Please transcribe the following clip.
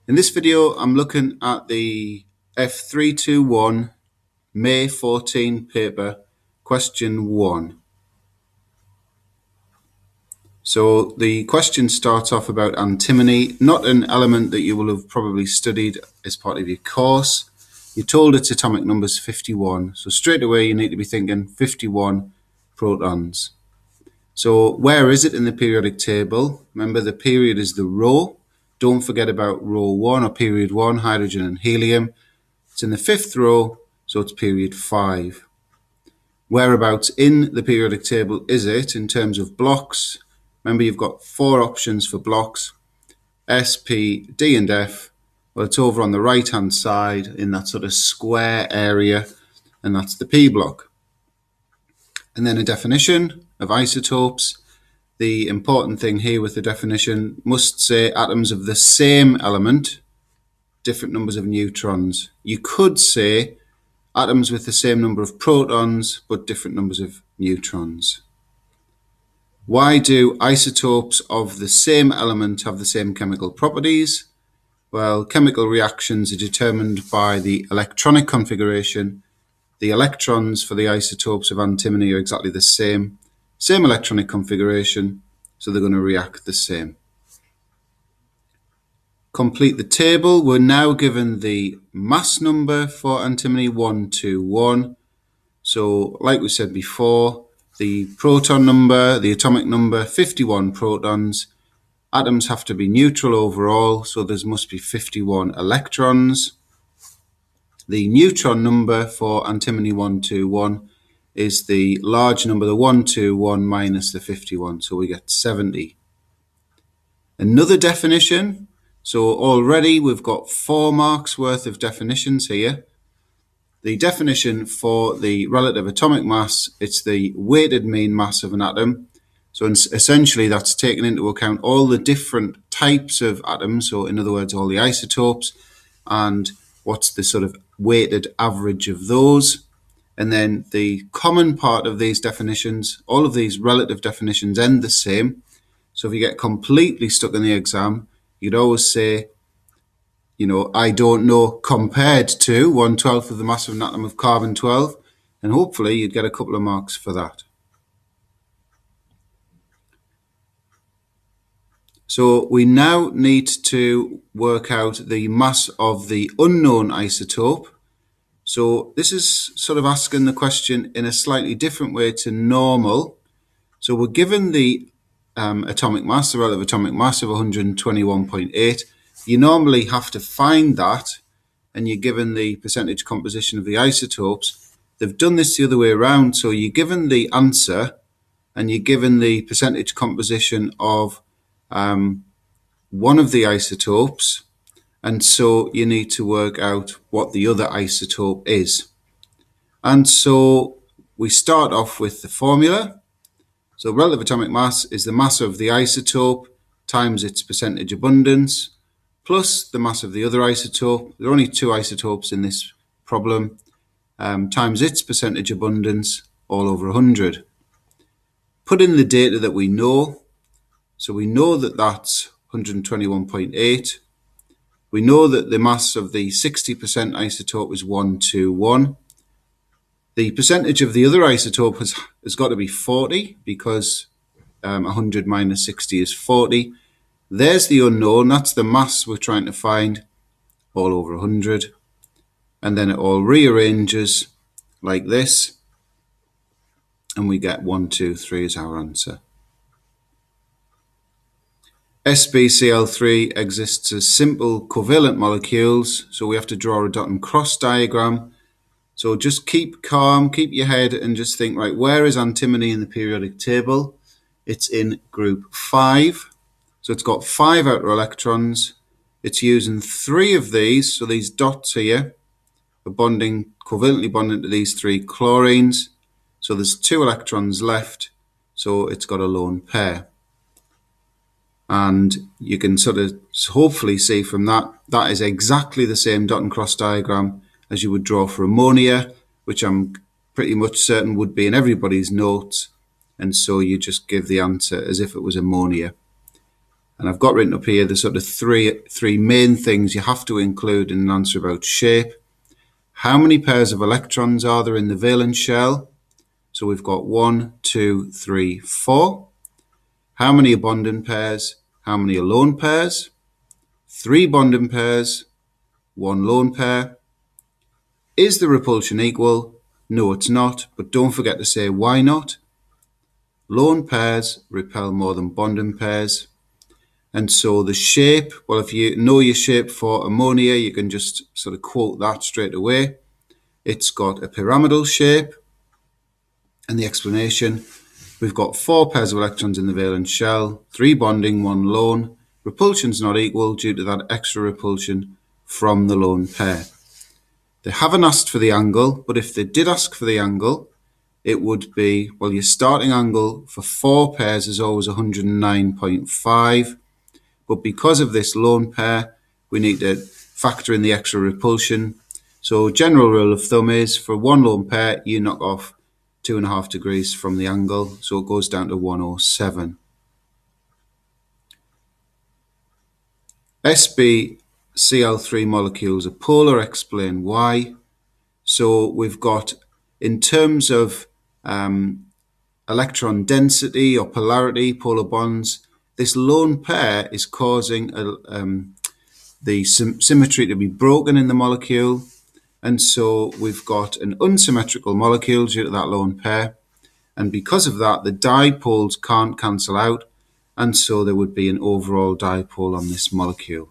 In this video, I'm looking at the F321 May 14 paper, question 1. So the question starts off about antimony, not an element that you will have probably studied as part of your course. You're told its atomic number is 51, so straight away you need to be thinking 51 protons. So where is it in the periodic table? Remember, the period is the row. Don't forget about row 1 or period 1, hydrogen and helium. It's in the 5th row, so it's period 5. Whereabouts in the periodic table is it in terms of blocks? Remember, you've got 4 options for blocks: S, P, D and F. Well, it's over on the right-hand side in that sort of square area, and that's the P block. And then a definition of isotopes. The important thing here with the definition must say atoms of the same element, different numbers of neutrons. You could say atoms with the same number of protons, but different numbers of neutrons. Why do isotopes of the same element have the same chemical properties? Well, chemical reactions are determined by the electronic configuration. The electrons for the isotopes of antimony are exactly the same electronic configuration, so they're going to react the same. Complete the table. We're now given the mass number for antimony 121. So like we said before, the proton number, the atomic number, 51 protons. Atoms have to be neutral overall, so there must be 51 electrons. The neutron number for antimony 121 is the large number, the 121 minus the 51, so we get 70. Another definition. So already we've got 4 marks worth of definitions here. The definition for the relative atomic mass, it's the weighted mean mass of an atom. So essentially that's taking into account all the different types of atoms, so in other words all the isotopes, and what's the sort of weighted average of those. And then the common part of these definitions, all of these relative definitions end the same. So if you get completely stuck in the exam, you'd always say, I don't know, compared to 1/12 of the mass of an atom of carbon-12, and hopefully you'd get a couple of marks for that. So we now need to work out the mass of the unknown isotope. So this is sort of asking the question in a slightly different way to normal. So we're given the atomic mass, the relative atomic mass of 121.8. You normally have to find that, and you're given the percentage composition of the isotopes. They've done this the other way around. So you're given the answer, and you're given the percentage composition of one of the isotopes. And so you need to work out what the other isotope is. And so we start off with the formula. So relative atomic mass is the mass of the isotope times its percentage abundance plus the mass of the other isotope. There are only 2 isotopes in this problem, times its percentage abundance all over 100. Put in the data that we know. So we know that that's 121.8. We know that the mass of the 60% isotope is 121. The percentage of the other isotope has got to be 40 because 100 minus 60 is 40. There's the unknown. That's the mass we're trying to find all over 100. And then it all rearranges like this. And we get 123 as our answer. SbCl3 exists as simple covalent molecules, so we have to draw a dot and cross diagram. So just keep calm, keep your head, and just think, right, where is antimony in the periodic table? It's in group 5. So it's got 5 outer electrons. It's using 3 of these, so these dots here are covalently bonding to these 3 chlorines. So there's 2 electrons left, so it's got a lone pair. And you can sort of hopefully see from that, that is exactly the same dot and cross diagram as you would draw for ammonia, which I'm pretty much certain would be in everybody's notes. And so you just give the answer as if it was ammonia. And I've got written up here the sort of three main things you have to include in an answer about shape. How many pairs of electrons are there in the valence shell? So we've got 1, 2, 3, 4. How many are bonding pairs? How many are lone pairs? 3 bonding pairs, 1 lone pair. Is the repulsion equal? No, it's not, but don't forget to say why not. Lone pairs repel more than bonding pairs. And so the shape, well, if you know your shape for ammonia, you can just sort of quote that straight away. It's got a pyramidal shape. And the explanation, we've got 4 pairs of electrons in the valence shell, 3 bonding, 1 lone. Repulsion's not equal due to that extra repulsion from the lone pair. They haven't asked for the angle, but if they did ask for the angle, it would be, well, your starting angle for 4 pairs is always 109.5. But because of this lone pair, we need to factor in the extra repulsion. So general rule of thumb is for 1 lone pair, you knock off 2.5 degrees from the angle, so it goes down to 107. SbCl3 molecules are polar, explain why. So we've got, in terms of electron density or polarity, polar bonds, this lone pair is causing the symmetry to be broken in the molecule. And so we've got an unsymmetrical molecule due to that lone pair. And because of that, the dipoles can't cancel out. And so there would be an overall dipole on this molecule.